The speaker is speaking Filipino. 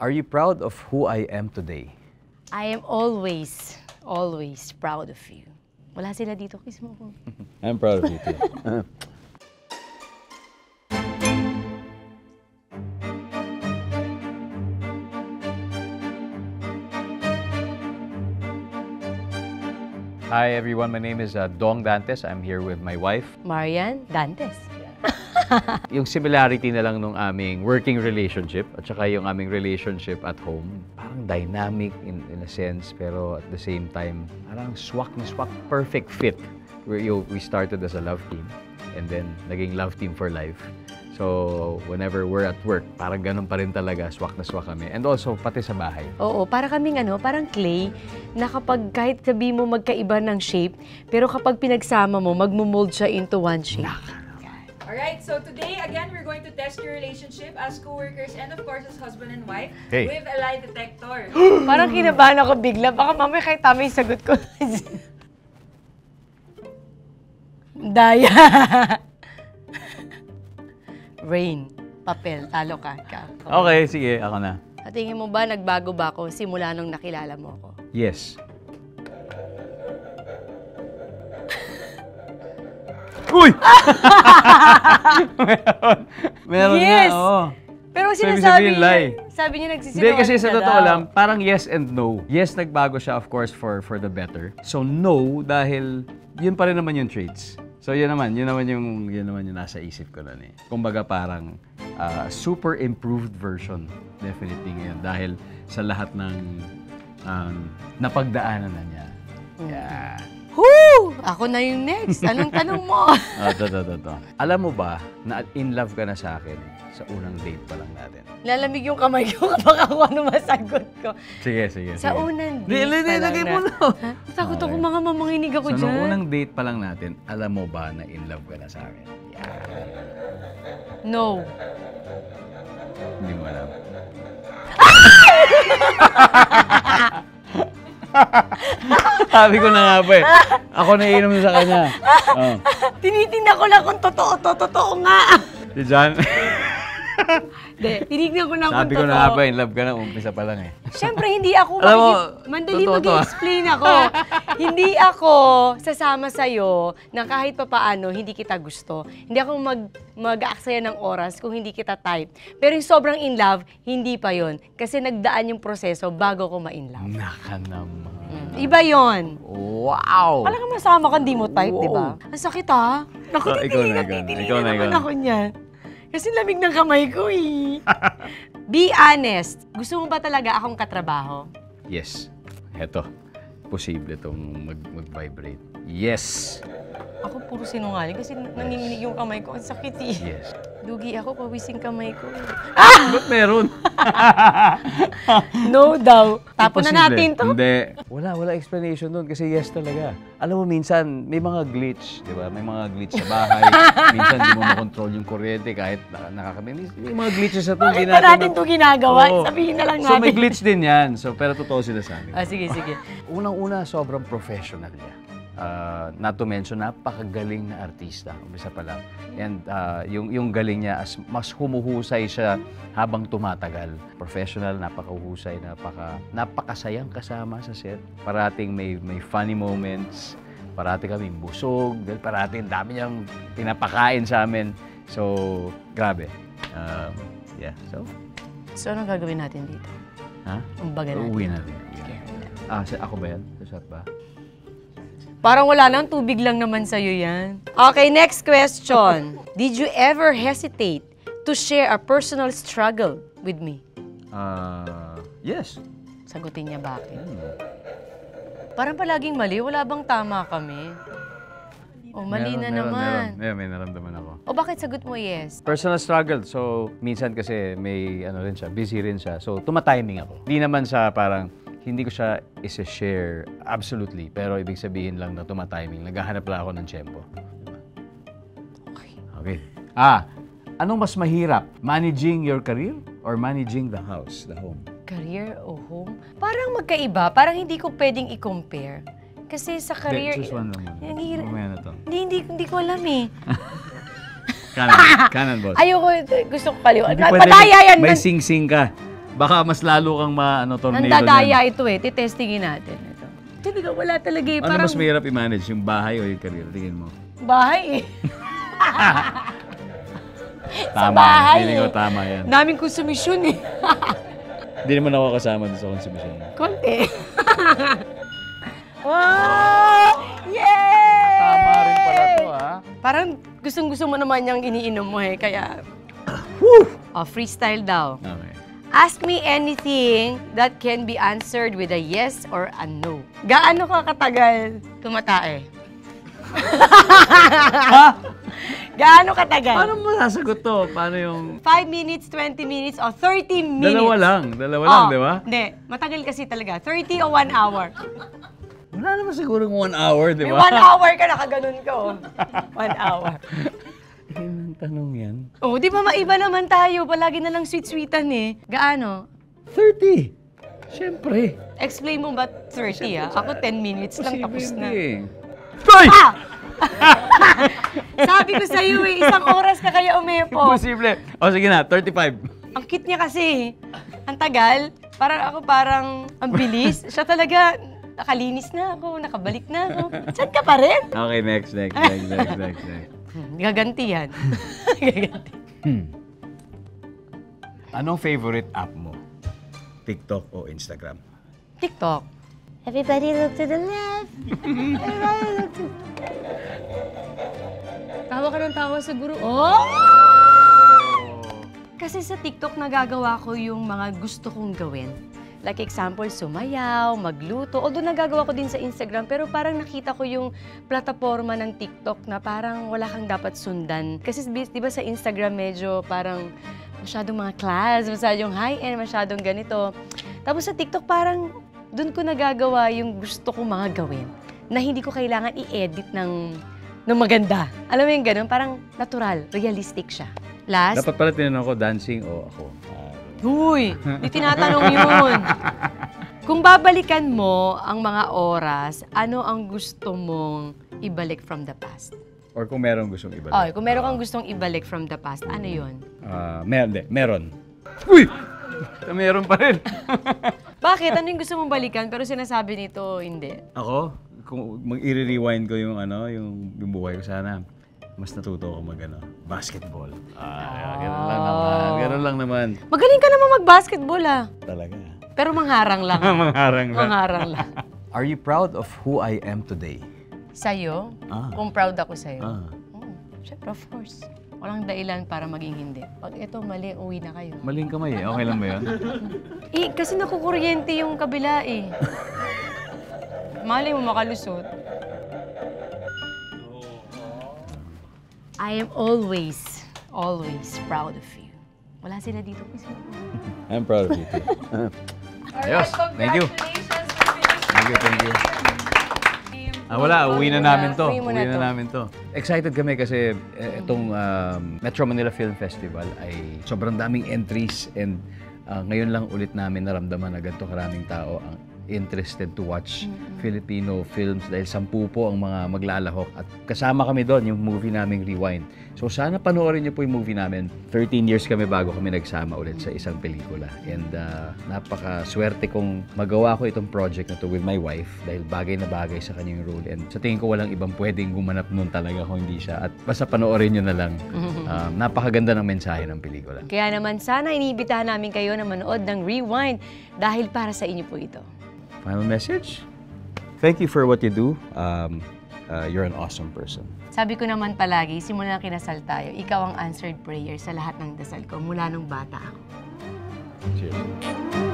Are you proud of who I am today? I am always, always proud of you. Wala sila dito, kiss mo ko. I'm proud of you too. Hi everyone, my name is Dong Dantes. I'm here with my wife. Marian Dantes. Yung similarity na lang nung aming working relationship at saka yung aming relationship at home, parang dynamic in a sense, pero at the same time, parang swak na swak, perfect fit. We started as a love team and then naging love team for life. So, whenever we're at work, parang ganun pa rin talaga, swak na swak kami. And also, pati sa bahay. Oo, para kaming parang clay, na kapag kahit sabi mo magkaiba ng shape, pero kapag pinagsama mo, magmumold siya into one shape. Alright, so today, again, we're going to test your relationship as co-workers and of course as husband and wife with a lie detector. Parang kinabahan ako bigla. Baka mamaya kahit tama yung sagot ko. Daya. Rain. Papel. Talo ka. Okay, sige, ako na. At tingin mo ba, nagbago ba ako simula nung nakilala mo ako? Yes. Uy! Meron Yes! na, oo. Pero So, ibig sinasabi sabihin, lie. sabi niya nagsisinungaling Hindi, kasi sa ka totoo daw. lang, parang yes and no. Yes, nagbago siya, of course, for the better. So, no, dahil yun pa rin naman yung traits. So, yun naman yung nasa isip ko na eh. Kumbaga parang super improved version, definitely ngayon. Dahil sa lahat ng napagdaanan na niya. Yeah. Woo! Ako na yung next. Anong tanong mo? To. Alam mo ba na in love ka na sa akin sa unang date pa lang natin? Lalamig yung kamay ko kapag ako ano masagot ko. Sige. Sa unang date pa lang lagay mo na. Takot ako, mga mamanginig ako So, dyan. nung unang date pa lang natin, alam mo ba na in love ka na sa akin? Yeah. No. Hindi mo alam. Sabi ko na nga ba eh. Ako naiinom sa kanya. Oh. Tinitingnan ko lang kung totoo nga. Si John. Hindi, tinignan ko lang kung Sabi ko na nga ba, in love ka na, umpisa pa lang eh. Siyempre, hindi ako Alam mo, mandali totoo to, mag-explain ako. Hindi ako sasama sa'yo na kahit papaano, hindi kita gusto. Hindi ako mag-aaksaya ng oras kung hindi kita type. Pero yung sobrang in love, hindi pa yon. Kasi nagdaan yung proseso bago ko ma-in love. Naka naman. Iba yon. Wow! Alam ka masama ka, hindi mo type, di ba? Ang sakit ha? Naku, ikaw na. naman ako niyan. Kasi lamig ng kamay ko eh. Be honest. Gusto mo ba talaga akong katrabaho? Yes. Eto. Posible itong mag-vibrate. Yes! Ako puro sinungaling kasi nanginginig yung kamay ko. Ang sakit eh. Yes. Dugi ako, pawising kamay ko. Ba't meron? No daw. Tapon na natin to. Hindi. Wala explanation doon kasi yes talaga. Alam mo, minsan may mga glitch, di ba? May mga glitch sa bahay. Minsan di mo makontrol yung kuryente kahit nakakaminis. May mga glitches sa ito. Bakit pa natin ito ginagawa? Oo. Sabihin na lang natin. So may glitch din yan. So, pero totoo sila sa amin. Sige. Unang-una, sobrang professional niya. Not to mention, napakagaling na artista. Umpisa pa lang. And yung galing niya, mas humuhusay siya habang tumatagal. Professional, napakahusay, napakasayang kasama sa set. Parating may funny moments. Parating kami busog. Dahil parating dami niyang pinapakain sa amin. So, grabe. Yeah, so. So, anong gagawin natin dito? Ha? Umbaga natin. Uuwi natin. Ako ba yan? Sa shot ba? Parang wala nang tubig lang naman sa'yo yan. Okay, next question. Did you ever hesitate to share a personal struggle with me? Yes. Sagutin niya bakit. Parang palaging mali. Wala bang tama kami? O, mali na naman. May naramdaman ako. O, bakit sagot mo yes? Personal struggle. So, minsan kasi may rin siya, busy rin siya. So, tumatiming ako. Hindi naman sa parang, hindi ko siya isa-share absolutely. Pero ibig sabihin lang na tumatiming. Naghahanap lang ako ng tiyempo. Okay. Anong mas mahirap? Managing your career or managing the house, the home? Career o home? Parang magkaiba. Parang hindi ko pwedeng i-compare. Kasi sa career... Choose one lang muna. Ang hirap. Mamaya na to. Hindi ko alam eh. Kanan, boss. Ayoko, gusto ko kaliwa. Hindi pwede, Pataya yan. may sing-sing ka. Baka mas lalo kang tornado Nandadaya ito eh. Titestingin natin. Ito. Talaga, wala talaga eh. Ano mas mahirap i-manage? Yung bahay o yung career? Tingin mo. Bahay eh. Tama. bahay Feeling ko eh. tama yan. Daming konsumisyon eh. Hindi naman ako kasama doon sa consumption. Konti. Wow! Yay! Tama rin pala to, ha? Parang gustong-gusto mo naman yung iniinom mo eh. Kaya, freestyle daw. Okay. Ask me anything that can be answered with a yes or a no. Gaano ka katagal tumatae? Gaano katagal? Paano mo sasagot to? Paano yung... 5 minutes, 20 minutes, o 30 minutes? Dalawa lang, di ba? Hindi. Matagal kasi talaga. 30 o 1 hour. Wala naman siguro 1 hour, di May ba? 1 hour ka, nakaganon ka, oh. 1 hour. Ang tanong yan. Oh, di ba maiba naman tayo? Palagi na lang sweet-sweetan eh. Gaano? 30. Siyempre. Explain mo ba 30 ah? Ako 10 minutes lang, tapos na. Hoy! Ah! Sabi ko sa'yo eh, isang oras ka kaya umepo. Imposible. O sige na, 35. Ang cute niya kasi. Ang tagal. Parang ang bilis. Siya talaga, nakalinis na ako, nakabalik na ako. Diyan ka pa rin? Okay, next. Gaganti yan. Gaganti. Anong favorite app mo? TikTok o Instagram? TikTok. Everybody look to the left. Everybody look to... Tawa ka ng tawa siguro. Oh! Kasi sa TikTok nagagawa ko yung mga gusto kong gawin. Like example, sumayaw, magluto. Although nagagawa ko din sa Instagram, pero parang nakita ko yung plataforma ng TikTok na parang wala kang dapat sundan. Kasi di ba sa Instagram medyo parang masyadong mga class, masyadong high-end, masyadong ganito. Tapos sa TikTok parang doon ko nagagawa yung gusto kong mga gawin na hindi ko kailangan i-edit ng maganda. Alam mo yung ganun? Parang natural, realistic siya. Last, Dapat pala tinanong ko, dancing o ako? huy, di tinatanong yun. Kung babalikan mo ang mga oras, ano ang gusto mong ibalik from the past? Or kung merong gustong ibalik? Okay, kung meron kang gustong ibalik from the past, ano yun? Meron. Uy! Meron pa rin. Bakit? Ano yung gusto mong balikan pero sinasabi nito, hindi? Ako, kung i-rewind ko yung yung buhay ko sana, mas natuto ako basketball. Ganun lang naman. Magaling ka naman mag-basketball ah. Talaga. Pero mangharang lang. Mangharang lang. Are you proud of who I am today? Sa'yo? Ah. Kung proud ako sa'yo? Ah. Siyempre, of course. Walang dahilan para maging hindi. Pag ito mali, uwi na kayo. Maling kamay eh. Okay lang ba yun? Kasi nakukuryente yung kabila eh. Mali mo makalusot. I am always proud of you. Wala sila dito. I'm proud of you too. Ayos. Thank you. Thank you. Wala, uwi na namin to. Excited kami kasi itong Metro Manila Film Festival ay sobrang daming entries and ngayon lang ulit namin naramdaman na ganito karaming tao ang interested to watch Filipino films dahil 10 po ang mga maglalahok at kasama kami doon yung movie naming Rewind. So sana panoorin niyo po yung movie namin. 13 years kami bago kami nagsama ulit sa isang pelikula. And napaka-swerte kong magawa ko itong project na to with my wife dahil bagay na bagay sa kanyang role. And sa tingin ko walang ibang pwedeng gumanap nun talaga kung hindi siya. At basta panoorin niyo na lang. Napakaganda ng mensahe ng pelikula. Kaya naman sana iniibitahan namin kayo na manood ng Rewind dahil para sa inyo po ito. Final message? Thank you for what you do. You're an awesome person. Sabi ko naman palagi, simula na kinasal tayo, ikaw ang answered prayer sa lahat ng dasal ko mula nung bata ako. Cheers.